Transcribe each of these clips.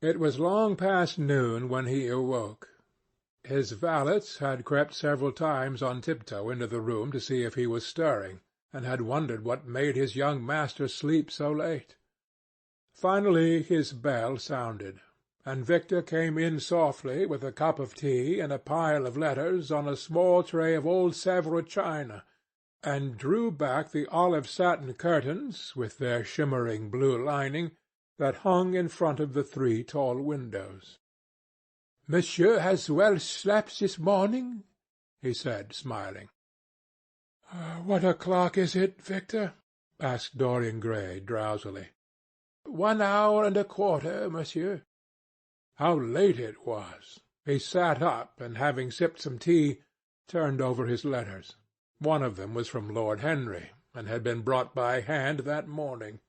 It was long past noon when he awoke. His valet had crept several times on tiptoe into the room to see if he was stirring, and had wondered what made his young master sleep so late. Finally his bell sounded, and Victor came in softly with a cup of tea and a pile of letters on a small tray of old Sèvres china, and drew back the olive satin curtains, with their shimmering blue lining, that hung in front of the 3 tall windows. "Monsieur has well slept this morning?" he said, smiling. "What o'clock is it, Victor?" asked Dorian Gray drowsily. 1 hour and a quarter, monsieur." How late it was! He sat up, and having sipped some tea, turned over his letters. One of them was from Lord Henry, and had been brought by hand that morning.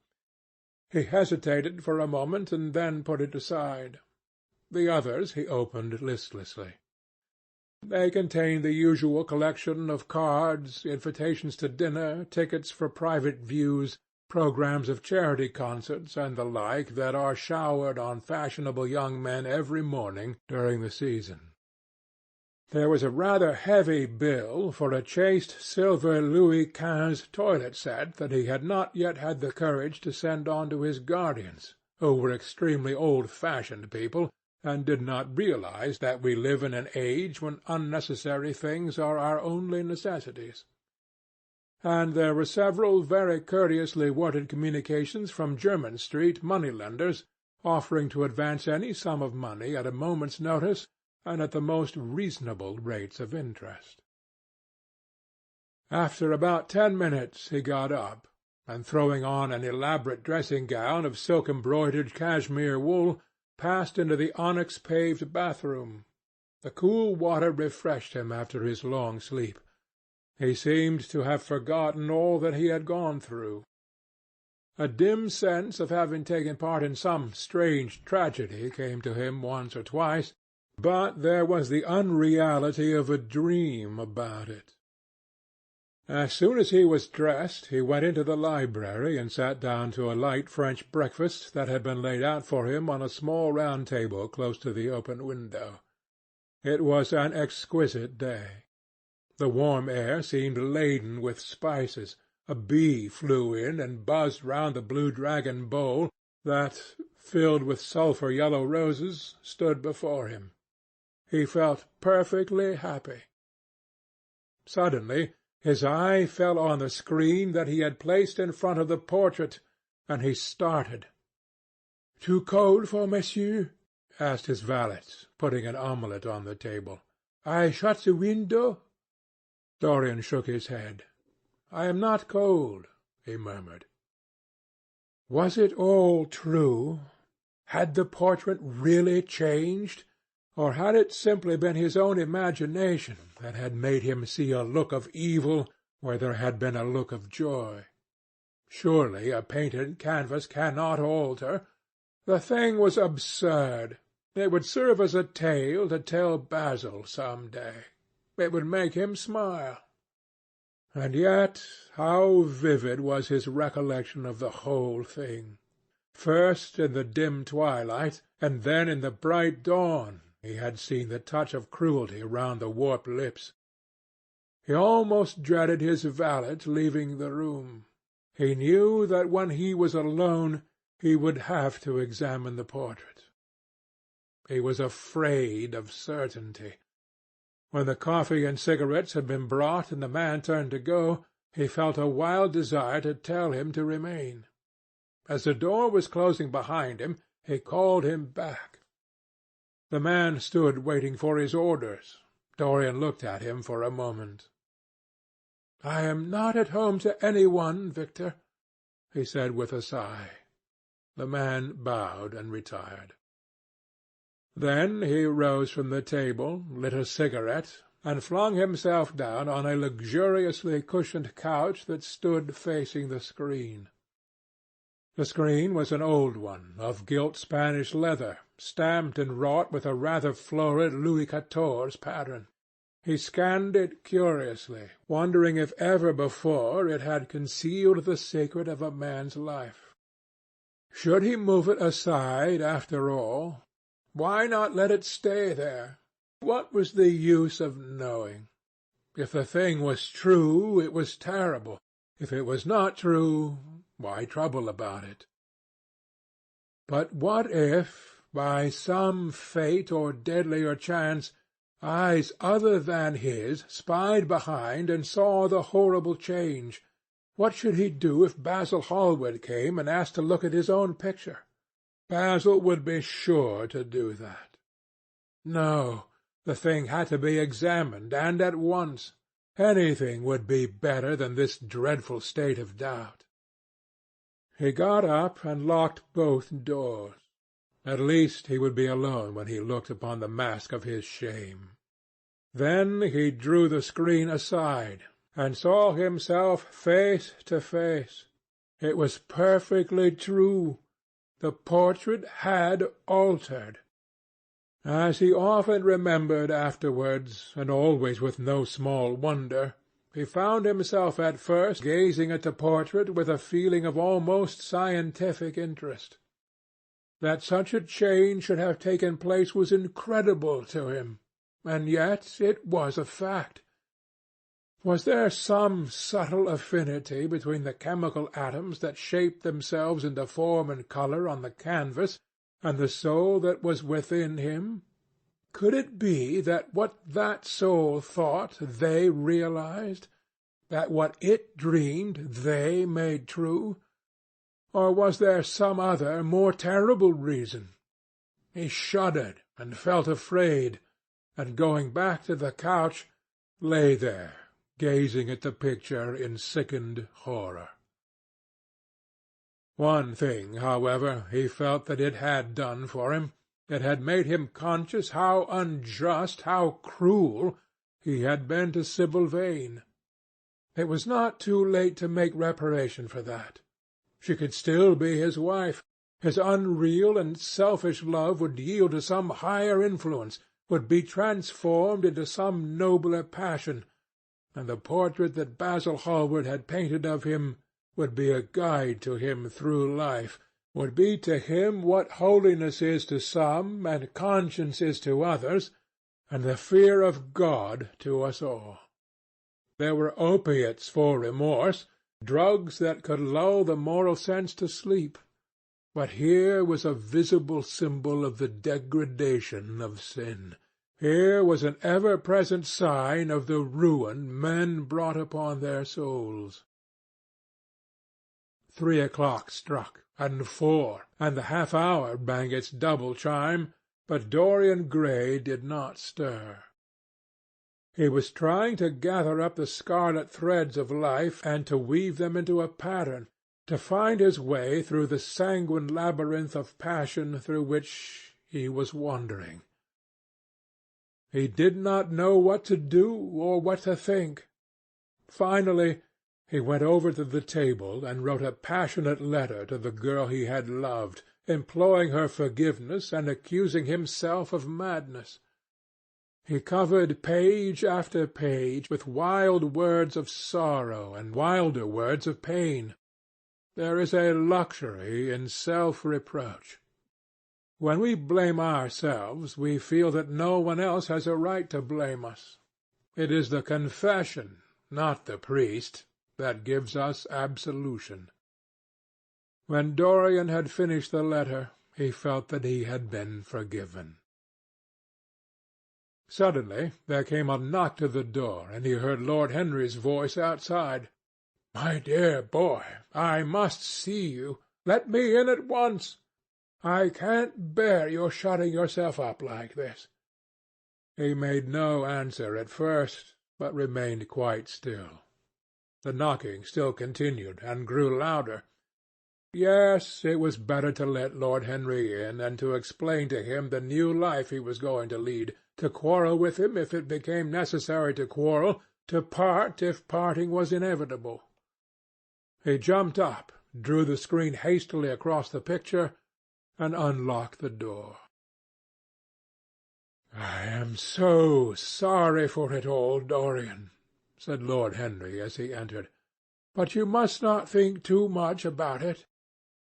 He hesitated for a moment, and then put it aside. The others he opened listlessly. They contained the usual collection of cards, invitations to dinner, tickets for private views, programmes of charity concerts, and the like that are showered on fashionable young men every morning during the season. There was a rather heavy bill for a chased silver Louis XV toilet set that he had not yet had the courage to send on to his guardians, who were extremely old-fashioned people, and did not realize that we live in an age when unnecessary things are our only necessities. And there were several very courteously worded communications from Jermyn Street money-lenders, offering to advance any sum of money at a moment's notice and at the most reasonable rates of interest. After about 10 minutes he got up, and throwing on an elaborate dressing-gown of silk-embroidered cashmere wool, passed into the onyx-paved bathroom. The cool water refreshed him after his long sleep. He seemed to have forgotten all that he had gone through. A dim sense of having taken part in some strange tragedy came to him once or twice, but there was the unreality of a dream about it. As soon as he was dressed, he went into the library and sat down to a light French breakfast that had been laid out for him on a small round table close to the open window. It was an exquisite day. The warm air seemed laden with spices. A bee flew in and buzzed round the blue dragon bowl that, filled with sulphur-yellow roses, stood before him. He felt perfectly happy. Suddenly his eye fell on the screen that he had placed in front of the portrait, and he started. "Too cold for monsieur?" asked his valet, putting an omelette on the table. "I shut the window?" Dorian shook his head. "I am not cold," he murmured. Was it all true? Had the portrait really changed? Or had it simply been his own imagination that had made him see a look of evil where there had been a look of joy? Surely a painted canvas cannot alter. The thing was absurd. It would serve as a tale to tell Basil some day. It would make him smile. And yet how vivid was his recollection of the whole thing! First in the dim twilight, and then in the bright dawn, he had seen the touch of cruelty round the warped lips. He almost dreaded his valet leaving the room. He knew that when he was alone he would have to examine the portrait. He was afraid of certainty. When the coffee and cigarettes had been brought and the man turned to go, he felt a wild desire to tell him to remain. As the door was closing behind him, he called him back. The man stood waiting for his orders. Dorian looked at him for a moment. "I am not at home to any one, Victor," he said with a sigh. The man bowed and retired. Then he rose from the table, lit a cigarette, and flung himself down on a luxuriously cushioned couch that stood facing the screen. The screen was an old one, of gilt Spanish leather, stamped and wrought with a rather florid Louis XIV pattern. He scanned it curiously, wondering if ever before it had concealed the secret of a man's life. Should he move it aside after all? Why not let it stay there? What was the use of knowing? If the thing was true, it was terrible. If it was not true, why trouble about it? But what if, by some fate or deadlier chance, eyes other than his spied behind and saw the horrible change? What should he do if Basil Hallward came and asked to look at his own picture? Basil would be sure to do that. No, the thing had to be examined, and at once. Anything would be better than this dreadful state of doubt. He got up and locked both doors. At least he would be alone when he looked upon the mask of his shame. Then he drew the screen aside, and saw himself face to face. It was perfectly true. The portrait had altered. As he often remembered afterwards, and always with no small wonder, he found himself at first gazing at the portrait with a feeling of almost scientific interest. That such a change should have taken place was incredible to him, and yet it was a fact. Was there some subtle affinity between the chemical atoms that shaped themselves into form and colour on the canvas, and the soul that was within him? Could it be that what that soul thought they realized, that what it dreamed they made true? Or was there some other, more terrible reason? He shuddered and felt afraid, and going back to the couch, lay there, gazing at the picture in sickened horror. One thing, however, he felt that it had done for him. It had made him conscious how unjust, how cruel, he had been to Sibyl Vane. It was not too late to make reparation for that. She could still be his wife. His unreal and selfish love would yield to some higher influence, would be transformed into some nobler passion, and the portrait that Basil Hallward had painted of him would be a guide to him through life, would be to him what holiness is to some, and conscience is to others, and the fear of God to us all. There were opiates for remorse, drugs that could lull the moral sense to sleep, but here was a visible symbol of the degradation of sin. Here was an ever-present sign of the ruin men brought upon their souls. 3 o'clock struck, and 4, and the half-hour rang its double chime, but Dorian Gray did not stir. He was trying to gather up the scarlet threads of life and to weave them into a pattern, to find his way through the sanguine labyrinth of passion through which he was wandering. He did not know what to do or what to think. Finally, he went over to the table and wrote a passionate letter to the girl he had loved, imploring her forgiveness and accusing himself of madness. He covered page after page with wild words of sorrow and wilder words of pain. There is a luxury in self-reproach. When we blame ourselves, we feel that no one else has a right to blame us. It is the confession, not the priest, that gives us absolution. When Dorian had finished the letter, he felt that he had been forgiven. Suddenly there came a knock to the door, and he heard Lord Henry's voice outside. "My dear boy, I must see you. Let me in at once. I can't bear your shutting yourself up like this." He made no answer at first, but remained quite still. The knocking still continued, and grew louder. Yes, it was better to let Lord Henry in, and to explain to him the new life he was going to lead, to quarrel with him if it became necessary to quarrel, to part if parting was inevitable. He jumped up, drew the screen hastily across the picture, and unlocked the door. "I am so sorry for it all, Dorian," said Lord Henry as he entered, "but you must not think too much about it.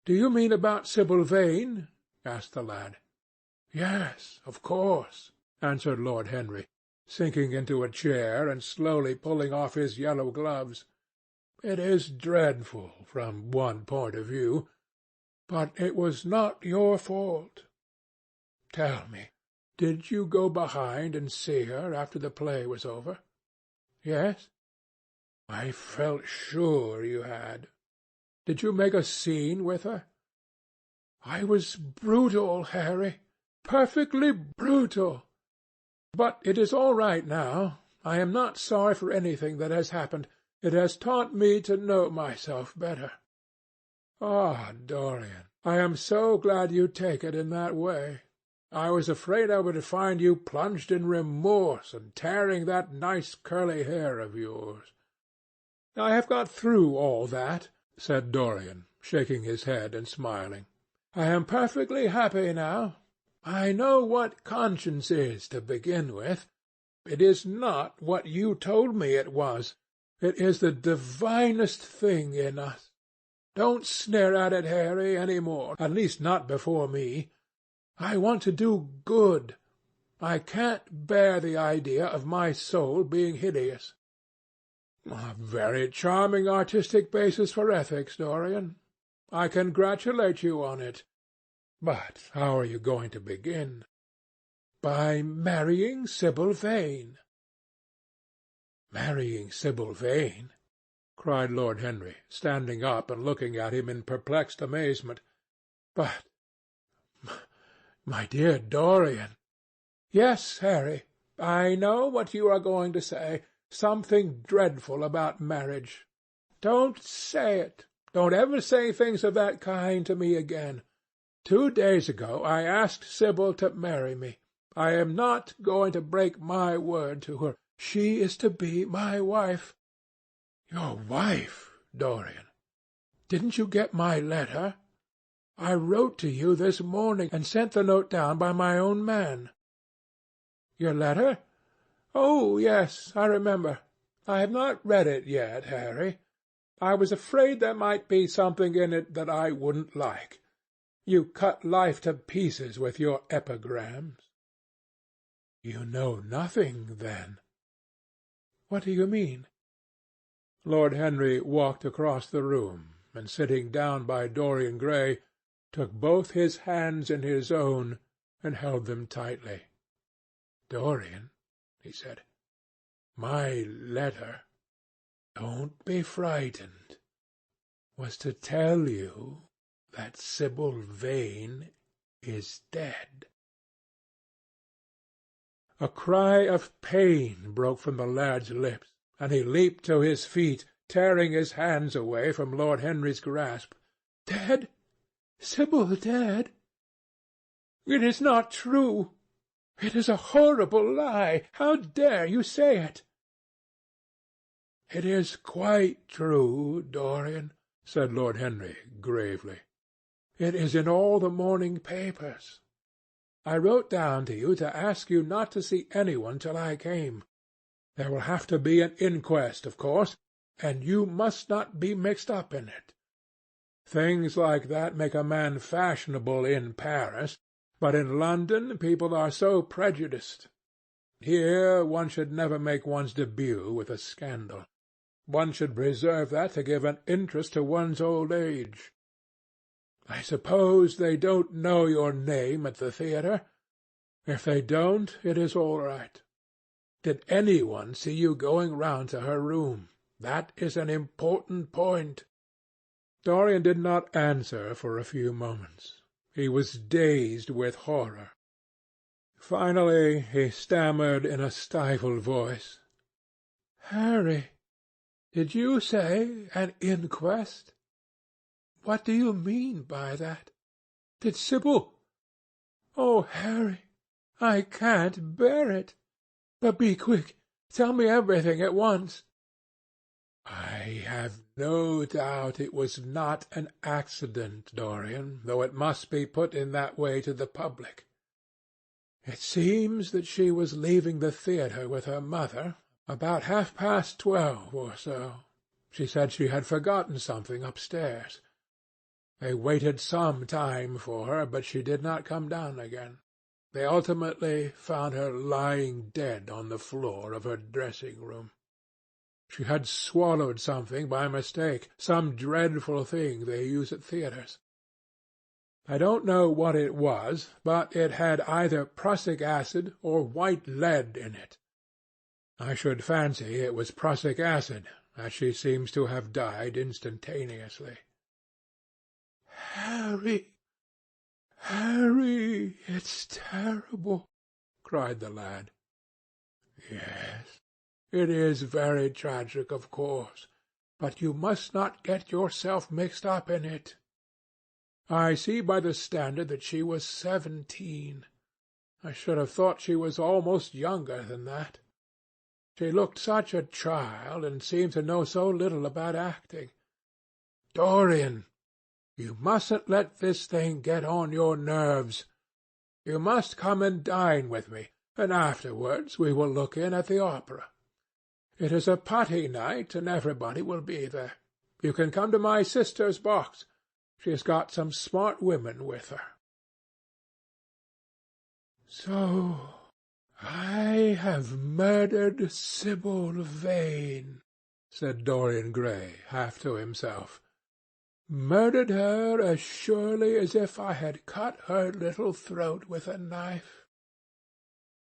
"Do you mean about Sibyl Vane?" asked the lad. "Yes, of course," answered Lord Henry, sinking into a chair and slowly pulling off his yellow gloves. "It is dreadful from one point of view, but it was not your fault. Tell me, did you go behind and see her after the play was over?" "Yes." "I felt sure you had. Did you make a scene with her?" "I was brutal, Harry, perfectly brutal. But it is all right now. I am not sorry for anything that has happened. It has taught me to know myself better." "Ah, Dorian, I am so glad you take it in that way. I was afraid I would find you plunged in remorse and tearing that nice curly hair of yours." "I have got through all that," said Dorian, shaking his head and smiling. "I am perfectly happy now. I know what conscience is, to begin with. It is not what you told me it was. It is the divinest thing in us. Don't sneer at it, Harry, any more, at least not before me. I want to do good. I can't bear the idea of my soul being hideous." "A very charming artistic basis for ethics, Dorian. I congratulate you on it. But how are you going to begin?" "By marrying Sibyl Vane." "Marrying Sibyl Vane?" cried Lord Henry, standing up and looking at him in perplexed amazement. "But, my dear Dorian—" "Yes, Harry, I know what you are going to say. Something dreadful about marriage. Don't say it. Don't ever say things of that kind to me again. 2 days ago I asked Sibyl to marry me. I am not going to break my word to her. She is to be my wife." "Your wife, Dorian? Didn't you get my letter? I wrote to you this morning, and sent the note down by my own man." "Your letter? Oh, yes, I remember. I have not read it yet, Harry. I was afraid there might be something in it that I wouldn't like. You cut life to pieces with your epigrams." "You know nothing, then?" "What do you mean?" Lord Henry walked across the room, and sitting down by Dorian Gray, took both his hands in his own and held them tightly. "Dorian," he said, "my letter, don't be frightened, was to tell you that Sibyl Vane is dead." A cry of pain broke from the lad's lips, and he leaped to his feet, tearing his hands away from Lord Henry's grasp. "Dead? Sibyl dead? It is not true. It is a horrible lie. How dare you say it?" "It is quite true, Dorian," said Lord Henry gravely. "It is in all the morning papers. I wrote down to you to ask you not to see anyone till I came. There will have to be an inquest, of course, and you must not be mixed up in it. Things like that make a man fashionable in Paris, but in London people are so prejudiced. Here one should never make one's debut with a scandal. One should preserve that to give an interest to one's old age. I suppose they don't know your name at the theatre? If they don't, it is all right. Did anyone see you going round to her room? That is an important point." Dorian did not answer for a few moments. He was dazed with horror. Finally he stammered in a stifled voice, "Harry, did you say an inquest? What do you mean by that? Did Sibyl— Oh, Harry, I can't bear it. But be quick. Tell me everything at once." "I have no doubt it was not an accident, Dorian, though it must be put in that way to the public. It seems that she was leaving the theatre with her mother about 12:30 or so. She said she had forgotten something upstairs. They waited some time for her, but she did not come down again. They ultimately found her lying dead on the floor of her dressing-room. She had swallowed something by mistake, some dreadful thing they use at theatres. I don't know what it was, but it had either prussic acid or white lead in it. I should fancy it was prussic acid, as she seems to have died instantaneously. "Harry, Harry, it's terrible," cried the lad. "Yes, it is very tragic, of course, but you must not get yourself mixed up in it. I see by the Standard that she was 17. I should have thought she was almost younger than that. She looked such a child, and seemed to know so little about acting. Dorian, you mustn't let this thing get on your nerves. You must come and dine with me, and afterwards we will look in at the opera. It is a putty night, and everybody will be there. You can come to my sister's box. She has got some smart women with her." "So I have murdered Sibyl Vane," said Dorian Gray, half to himself. "Murdered her as surely as if I had cut her little throat with a knife.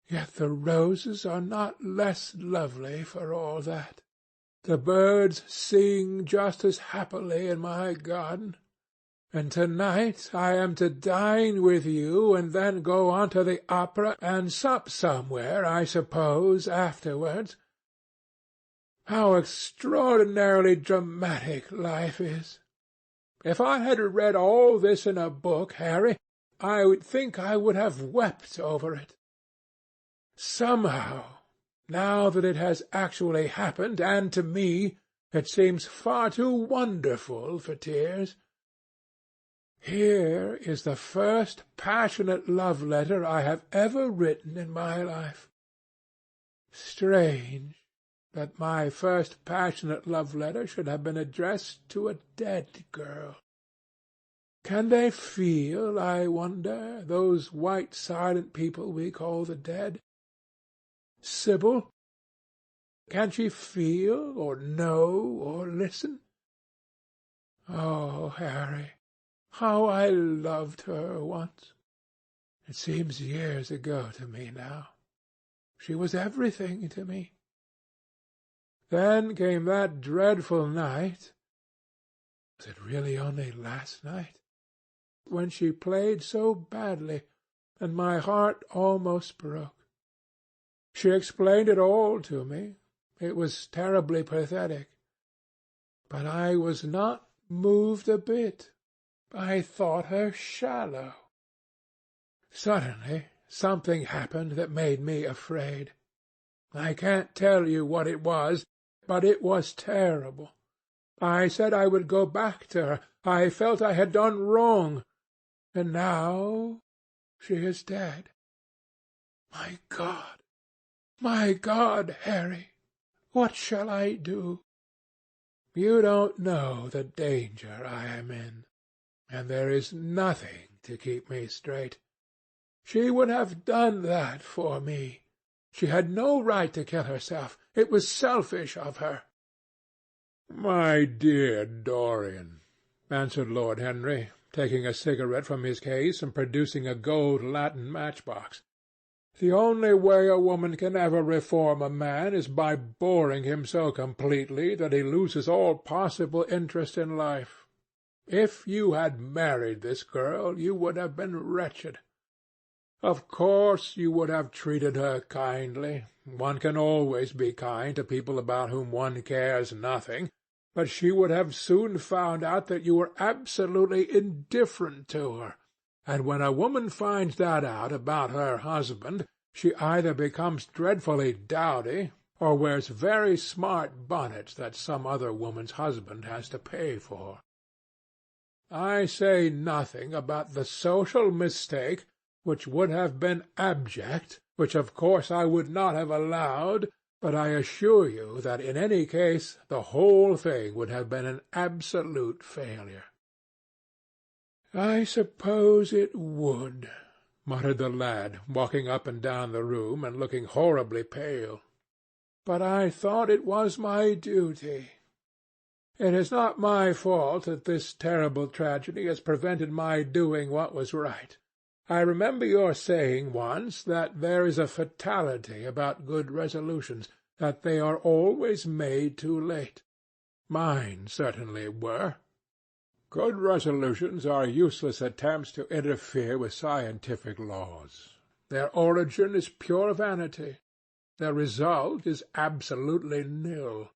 Yet the roses are not less lovely for all that. The birds sing just as happily in my garden. And to-night I am to dine with you, and then go on to the opera and sup somewhere, I suppose, afterwards. How extraordinarily dramatic life is! If I had read all this in a book, Harry, I would think I would have wept over it. Somehow, now that it has actually happened, and to me, it seems far too wonderful for tears. Here is the first passionate love-letter I have ever written in my life. Strange that my first passionate love-letter should have been addressed to a dead girl. Can they feel, I wonder, those white silent people we call the dead? Sibyl? Can she feel, or know, or listen? Oh, Harry, how I loved her once! It seems years ago to me now. She was everything to me. Then came that dreadful night. Was it really only last night? When she played so badly, and my heart almost broke. She explained it all to me. It was terribly pathetic. But I was not moved a bit. I thought her shallow. Suddenly something happened that made me afraid. I can't tell you what it was, but it was terrible. I said I would go back to her. I felt I had done wrong. And now she is dead. My God, Harry, what shall I do? You don't know the danger I am in, and there is nothing to keep me straight. She would have done that for me. She had no right to kill herself. It was selfish of her." "My dear Dorian," answered Lord Henry, taking a cigarette from his case and producing a gold Latin matchbox, "the only way a woman can ever reform a man is by boring him so completely that he loses all possible interest in life. If you had married this girl, you would have been wretched. Of course you would have treated her kindly. One can always be kind to people about whom one cares nothing. But she would have soon found out that you were absolutely indifferent to her, and when a woman finds that out about her husband, she either becomes dreadfully dowdy, or wears very smart bonnets that some other woman's husband has to pay for. I say nothing about the social mistake, which would have been abject, which of course I would not have allowed, but I assure you that in any case the whole thing would have been an absolute failure. "I suppose it would," muttered the lad, walking up and down the room and looking horribly pale. "But I thought it was my duty. It is not my fault that this terrible tragedy has prevented my doing what was right. I remember your saying once that there is a fatality about good resolutions, that they are always made too late. Mine certainly were. Good resolutions are useless attempts to interfere with scientific laws. Their origin is pure vanity. Their result is absolutely nil.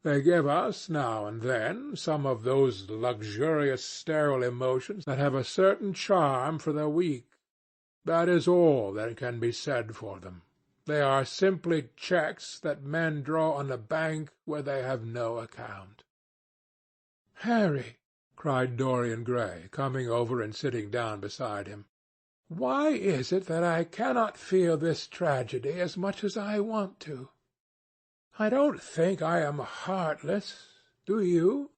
They give us, now and then, some of those luxurious sterile emotions that have a certain charm for the weak. That is all that can be said for them. They are simply cheques that men draw on a bank where they have no account." "Harry," cried Dorian Gray, coming over and sitting down beside him, "why is it that I cannot feel this tragedy as much as I want to? I don't think I am heartless. Do you?"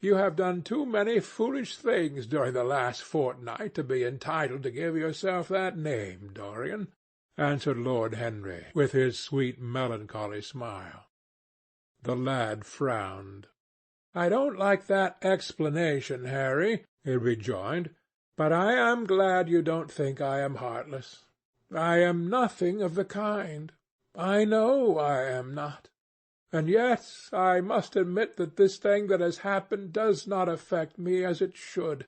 "You have done too many foolish things during the last fortnight to be entitled to give yourself that name, Dorian," answered Lord Henry, with his sweet melancholy smile. The lad frowned. "I don't like that explanation, Harry," he rejoined, "but I am glad you don't think I am heartless. I am nothing of the kind. I know I am not. And yet I must admit that this thing that has happened does not affect me as it should.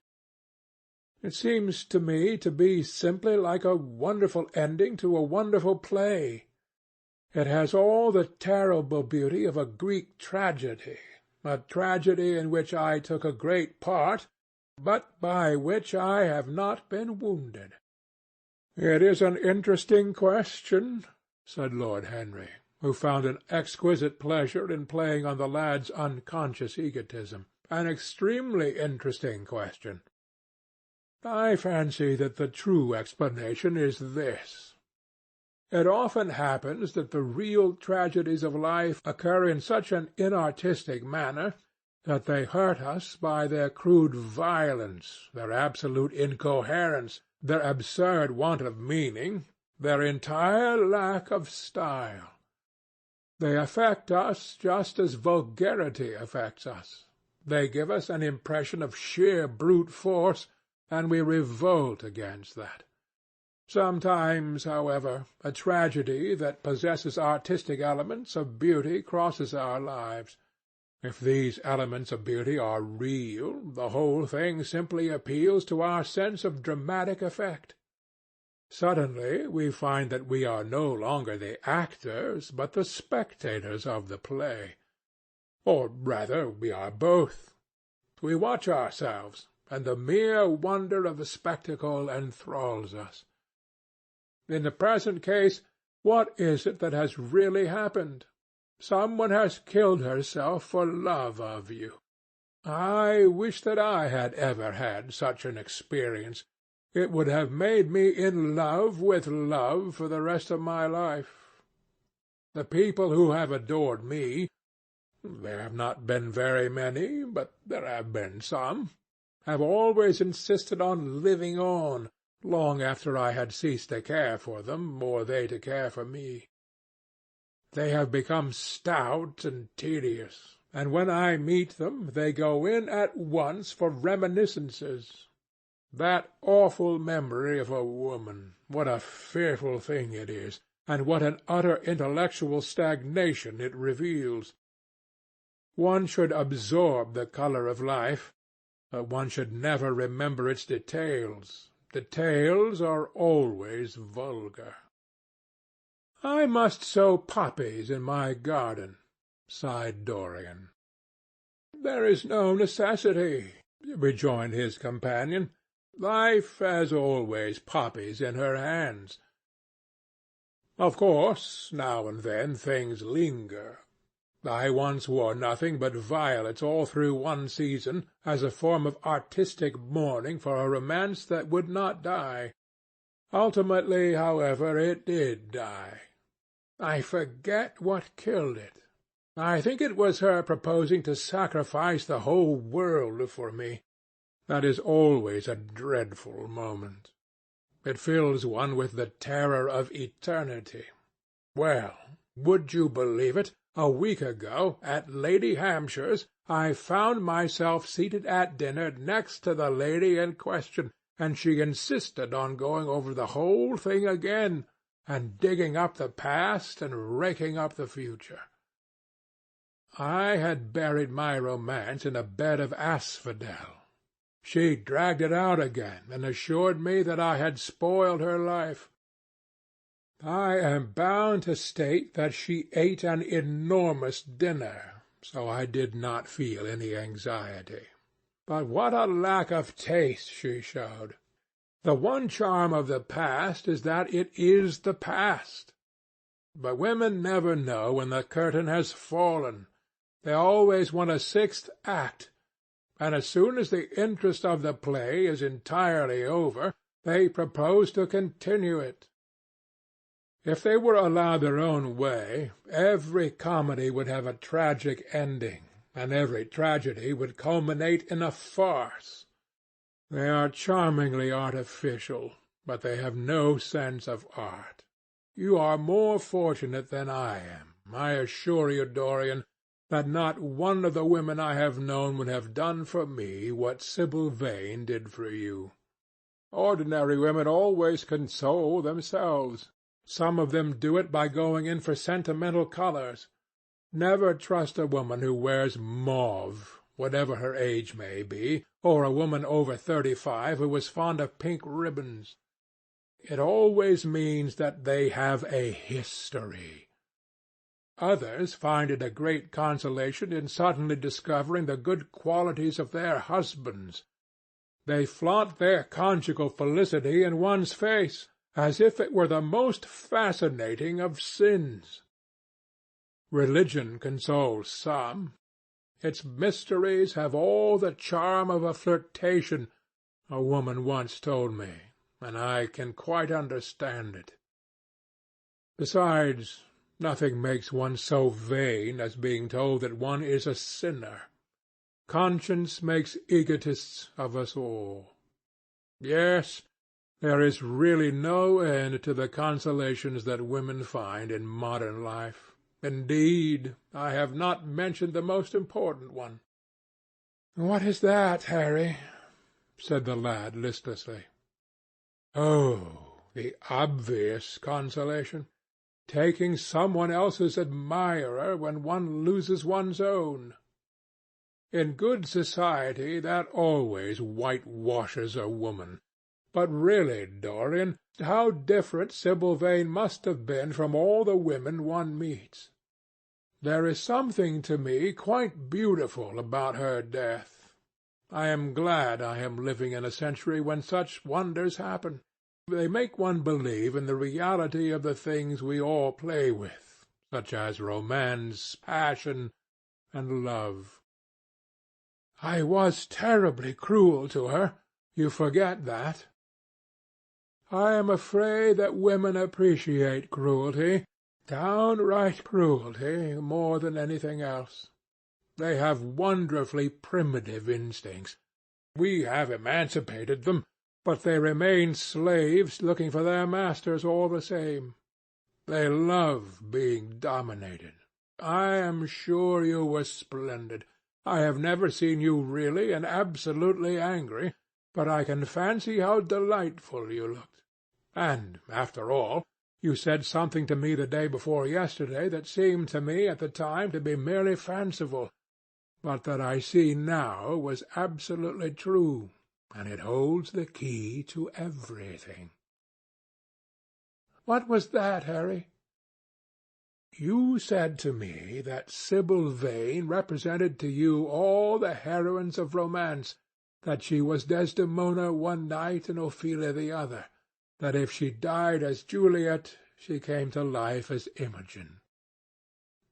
It seems to me to be simply like a wonderful ending to a wonderful play. It has all the terrible beauty of a Greek tragedy, a tragedy in which I took a great part, but by which I have not been wounded." "It is an interesting question," said Lord Henry, who found an exquisite pleasure in playing on the lad's unconscious egotism. "An extremely interesting question. I fancy that the true explanation is this. It often happens that the real tragedies of life occur in such an inartistic manner that they hurt us by their crude violence, their absolute incoherence, their absurd want of meaning, their entire lack of style. They affect us just as vulgarity affects us. They give us an impression of sheer brute force, and we revolt against that. Sometimes, however, a tragedy that possesses artistic elements of beauty crosses our lives. If these elements of beauty are real, the whole thing simply appeals to our sense of dramatic effect. Suddenly we find that we are no longer the actors, but the spectators of the play. Or rather, we are both. We watch ourselves, and the mere wonder of the spectacle enthralls us. In the present case, what is it that has really happened? Someone has killed herself for love of you. I wish that I had ever had such an experience. It would have made me in love with love for the rest of my life. The people who have adored me, there have not been very many, but there have been some, have always insisted on living on, long after I had ceased to care for them, or they to care for me. They have become stout and tedious, and when I meet them they go in at once for reminiscences. That awful memory of a woman, what a fearful thing it is, and what an utter intellectual stagnation it reveals! One should absorb the colour of life, but one should never remember its details. Details are always vulgar. "I must sow poppies in my garden," sighed Dorian. "There is no necessity," rejoined his companion. "Life has always poppies in her hands. Of course, now and then things linger. I once wore nothing but violets all through one season, as a form of artistic mourning for a romance that would not die. Ultimately, however, it did die. I forget what killed it. I think it was her proposing to sacrifice the whole world for me. That is always a dreadful moment. It fills one with the terror of eternity. Well, would you believe it? A week ago, at Lady Hampshire's, I found myself seated at dinner next to the lady in question, and she insisted on going over the whole thing again, and digging up the past and raking up the future. I had buried my romance in a bed of asphodel. She dragged it out again and assured me that I had spoiled her life. I am bound to state that she ate an enormous dinner, so I did not feel any anxiety. But what a lack of taste she showed! The one charm of the past is that it is the past. But women never know when the curtain has fallen. They always want a sixth act, and as soon as the interest of the play is entirely over, they propose to continue it. If they were allowed their own way, every comedy would have a tragic ending, and every tragedy would culminate in a farce. They are charmingly artificial, but they have no sense of art. You are more fortunate than I am. I assure you, Dorian, that not one of the women I have known would have done for me what Sibyl Vane did for you. Ordinary women always console themselves. Some of them do it by going in for sentimental colours. Never trust a woman who wears mauve, whatever her age may be, or a woman over 35 who is fond of pink ribbons. It always means that they have a history. Others find it a great consolation in suddenly discovering the good qualities of their husbands. They flaunt their conjugal felicity in one's face, as if it were the most fascinating of sins. Religion consoles some. Its mysteries have all the charm of a flirtation, a woman once told me, and I can quite understand it. Besides, nothing makes one so vain as being told that one is a sinner. Conscience makes egotists of us all. Yes, there is really no end to the consolations that women find in modern life. Indeed, I have not mentioned the most important one. "What is that, Harry?" said the lad listlessly. "Oh, the obvious consolation. Taking someone else's admirer when one loses one's own. In good society that always whitewashes a woman. But really, Dorian, how different Sibyl Vane must have been from all the women one meets. There is something to me quite beautiful about her death. I am glad I am living in a century when such wonders happen. They make one believe in the reality of the things we all play with, such as romance, passion, and love. I was terribly cruel to her. You forget that. I am afraid that women appreciate cruelty, downright cruelty, more than anything else. They have wonderfully primitive instincts. We have emancipated them, but they remain slaves looking for their masters all the same. They love being dominated. I am sure you were splendid. I have never seen you really and absolutely angry, but I can fancy how delightful you looked. And, after all, you said something to me the day before yesterday that seemed to me at the time to be merely fanciful, but that I see now was absolutely true, and it holds the key to everything." "What was that, Harry?" "You said to me that Sibyl Vane represented to you all the heroines of romance, that she was Desdemona one night and Ophelia the other, that if she died as Juliet, she came to life as Imogen."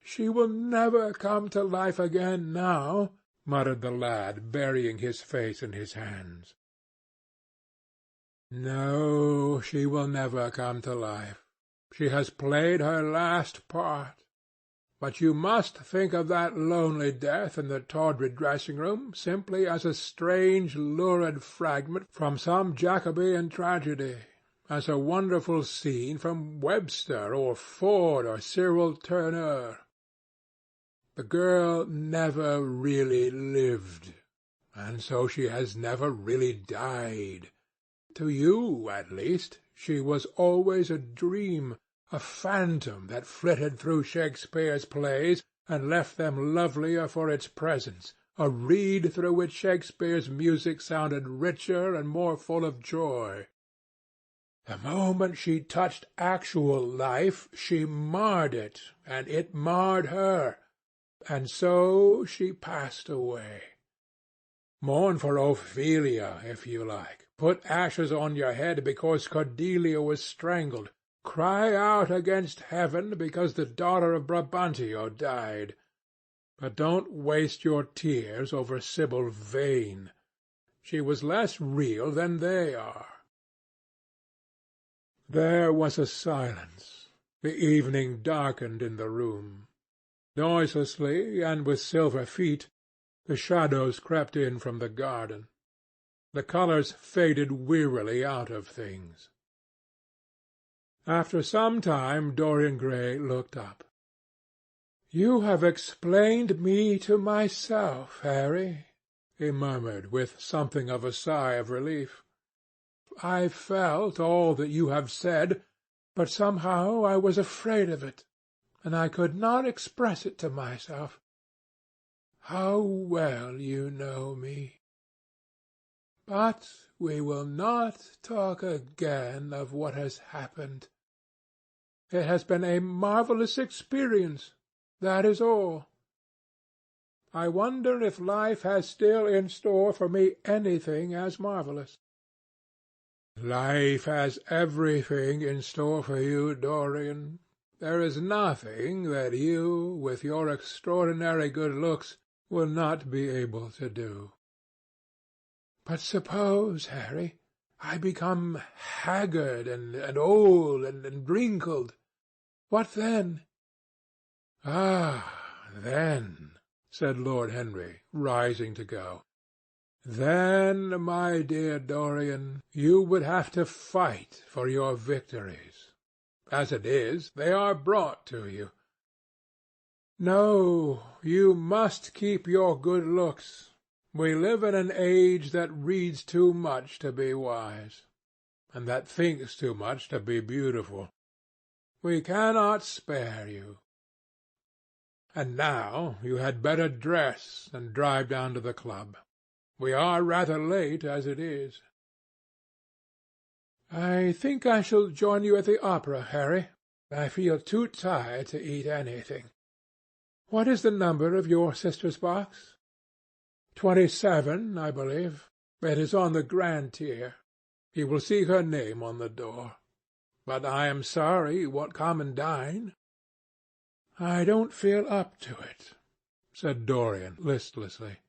"She will never come to life again now," muttered the lad, burying his face in his hands. "No, she will never come to life. She has played her last part. but you must think of that lonely death in the tawdry dressing-room simply as a strange, lurid fragment from some Jacobean tragedy, as a wonderful scene from Webster or Ford or Cyril Tourneur. The girl never really lived, and so she has never really died. To you, at least, she was always a dream, a phantom that flitted through Shakespeare's plays and left them lovelier for its presence, a reed through which Shakespeare's music sounded richer and more full of joy. The moment she touched actual life, she marred it, and it marred her, and so she passed away. Mourn for Ophelia, if you like. Put ashes on your head because Cordelia was strangled. Cry out against heaven because the daughter of Brabantio died. But don't waste your tears over Sibyl Vane. She was less real than they are. There was a silence. The evening darkened in the room. Noiselessly, and with silver feet, the shadows crept in from the garden. The colours faded wearily out of things. After some time Dorian Gray looked up. "You have explained me to myself, Harry," he murmured, with something of a sigh of relief. "I felt all that you have said, but somehow I was afraid of it, and I could not express it to myself. How well you know me! But we will not talk again of what has happened. It has been a marvellous experience, that is all. I wonder if life has still in store for me anything as marvellous." "Life has everything in store for you, Dorian. There is nothing that you, with your extraordinary good looks, will not be able to do." "But suppose, Harry, I become haggard and old and wrinkled. What then?" "Ah, then," said Lord Henry, rising to go, "then, my dear Dorian, you would have to fight for your victories. As it is, they are brought to you. No, you must keep your good looks. We live in an age that reads too much to be wise, and that thinks too much to be beautiful. We cannot spare you. And now you had better dress and drive down to the club. We are rather late as it is." "I think I shall join you at the opera, Harry. I feel too tired to eat anything. What is the number of your sister's box?" 27, I believe. It is on the grand tier. You will see her name on the door. But I am sorry you won't come and dine." "I don't feel up to it," said Dorian listlessly.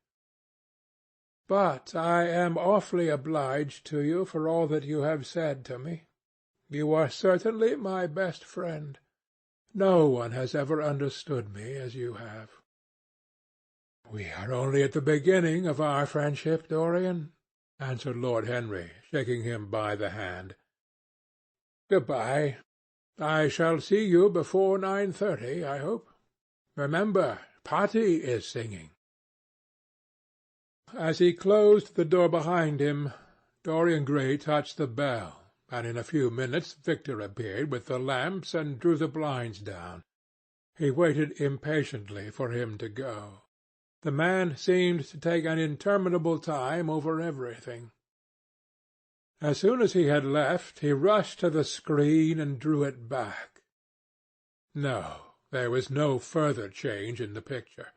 "But I am awfully obliged to you for all that you have said to me. You are certainly my best friend. No one has ever understood me as you have." "We are only at the beginning of our friendship, Dorian," answered Lord Henry, shaking him by the hand. "Good-bye. I shall see you before 9:30, I hope. Remember, Patti is singing." As he closed the door behind him, Dorian Gray touched the bell, and in a few minutes Victor appeared with the lamps and drew the blinds down. He waited impatiently for him to go. The man seemed to take an interminable time over everything. As soon as he had left, he rushed to the screen and drew it back. No, there was no further change in the picture.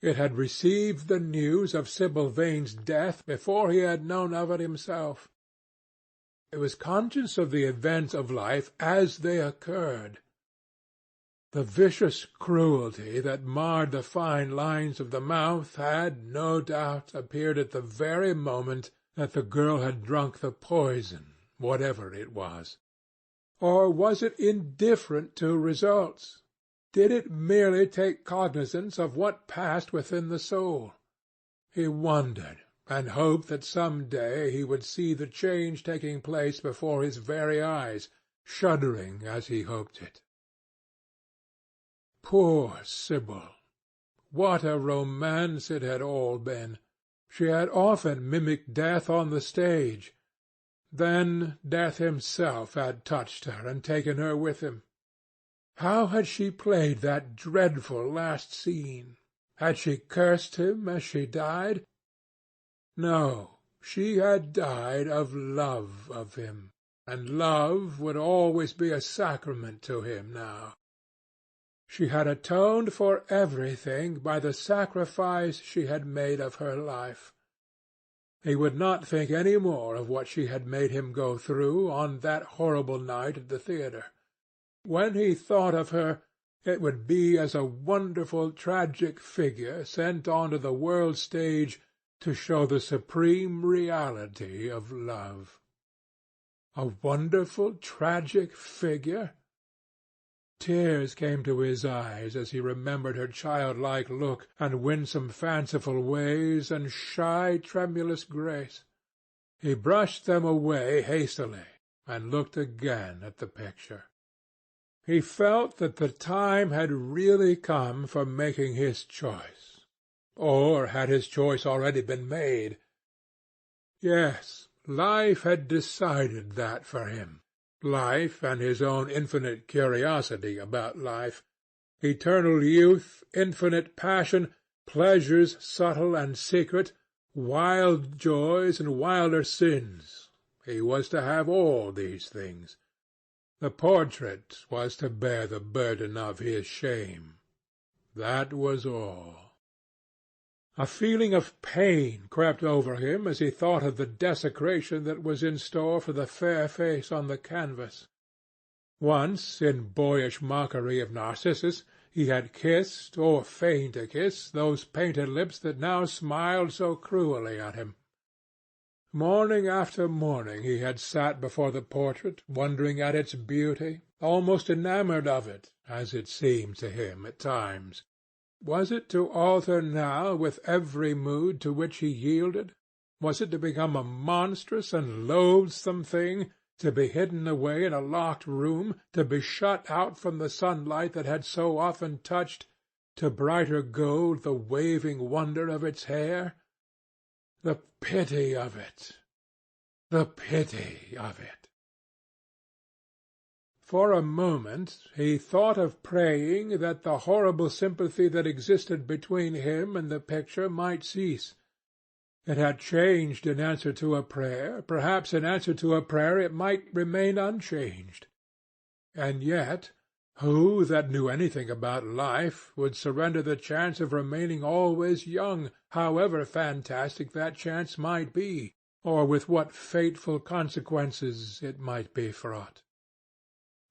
It had received the news of Sibyl Vane's death before he had known of it himself. It was conscious of the events of life as they occurred. The vicious cruelty that marred the fine lines of the mouth had, no doubt, appeared at the very moment that the girl had drunk the poison, whatever it was. Or was it indifferent to results? Did it merely take cognizance of what passed within the soul? He wondered, and hoped that some day he would see the change taking place before his very eyes, shuddering as he hoped it. Poor Sibyl! What a romance it had all been! She had often mimicked death on the stage. Then death himself had touched her and taken her with him. How had she played that dreadful last scene? Had she cursed him as she died? No, she had died of love of him, and love would always be a sacrament to him now. She had atoned for everything by the sacrifice she had made of her life. He would not think any more of what she had made him go through on that horrible night at the theatre. When he thought of her, it would be as a wonderful tragic figure sent on to the world's stage to show the supreme reality of love. A wonderful tragic figure? Tears came to his eyes as he remembered her childlike look and winsome fanciful ways and shy tremulous grace. He brushed them away hastily and looked again at the picture. He felt that the time had really come for making his choice. Or had his choice already been made? Yes, life had decided that for him. Life and his own infinite curiosity about life. Eternal youth, infinite passion, pleasures subtle and secret, wild joys and wilder sins. He was to have all these things. The portrait was to bear the burden of his shame. That was all. A feeling of pain crept over him as he thought of the desecration that was in store for the fair face on the canvas. Once, in boyish mockery of Narcissus, he had kissed, or feigned to kiss, those painted lips that now smiled so cruelly at him. Morning after morning he had sat before the portrait, wondering at its beauty, almost enamoured of it, as it seemed to him at times. Was it to alter now with every mood to which he yielded? Was it to become a monstrous and loathsome thing, to be hidden away in a locked room, to be shut out from the sunlight that had so often touched to brighter gold the waving wonder of its hair? The pity of it! The pity of it! For a moment he thought of praying that the horrible sympathy that existed between him and the picture might cease. It had changed in answer to a prayer. Perhaps in answer to a prayer it might remain unchanged. And yet, who that knew anything about life would surrender the chance of remaining always young, however fantastic that chance might be, or with what fateful consequences it might be fraught?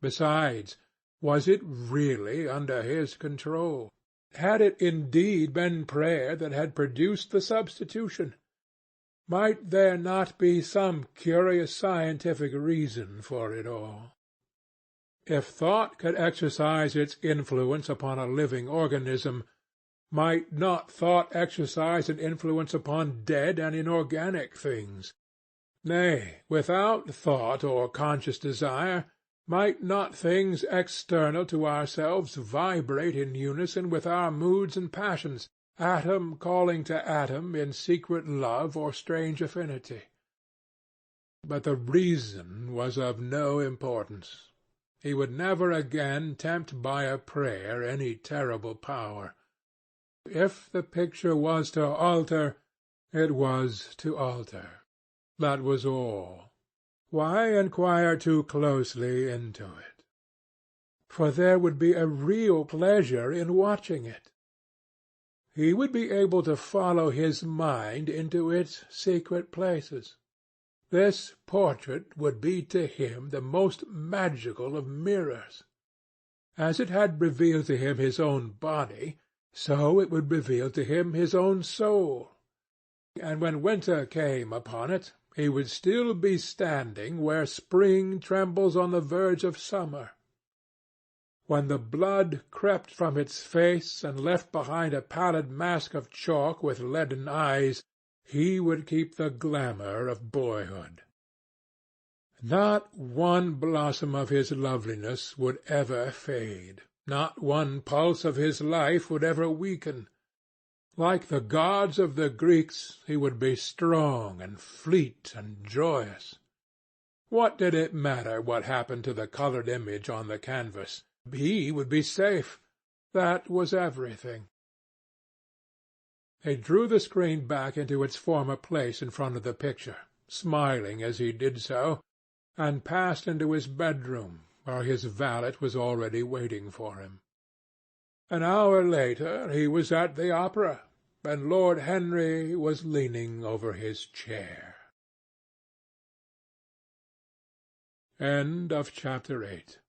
Besides, was it really under his control? Had it indeed been prayer that had produced the substitution? Might there not be some curious scientific reason for it all? If thought could exercise its influence upon a living organism, might not thought exercise an influence upon dead and inorganic things? Nay, without thought or conscious desire, might not things external to ourselves vibrate in unison with our moods and passions, atom calling to atom in secret love or strange affinity? But the reason was of no importance. He would never again tempt by a prayer any terrible power. If the picture was to alter, it was to alter. That was all. Why inquire too closely into it? For there would be a real pleasure in watching it. He would be able to follow his mind into its secret places. This portrait would be to him the most magical of mirrors. As it had revealed to him his own body, so it would reveal to him his own soul. And when winter came upon it, he would still be standing where spring trembles on the verge of summer. when the blood crept from its face and left behind a pallid mask of chalk with leaden eyes, he would keep the glamour of boyhood. Not one blossom of his loveliness would ever fade. Not one pulse of his life would ever weaken. Like the gods of the Greeks, he would be strong and fleet and joyous. What did it matter what happened to the coloured image on the canvas? He would be safe. That was everything. He drew the screen back into its former place in front of the picture, smiling as he did so, and passed into his bedroom, where his valet was already waiting for him. An hour later he was at the opera, and Lord Henry was leaning over his chair. End of Chapter 8.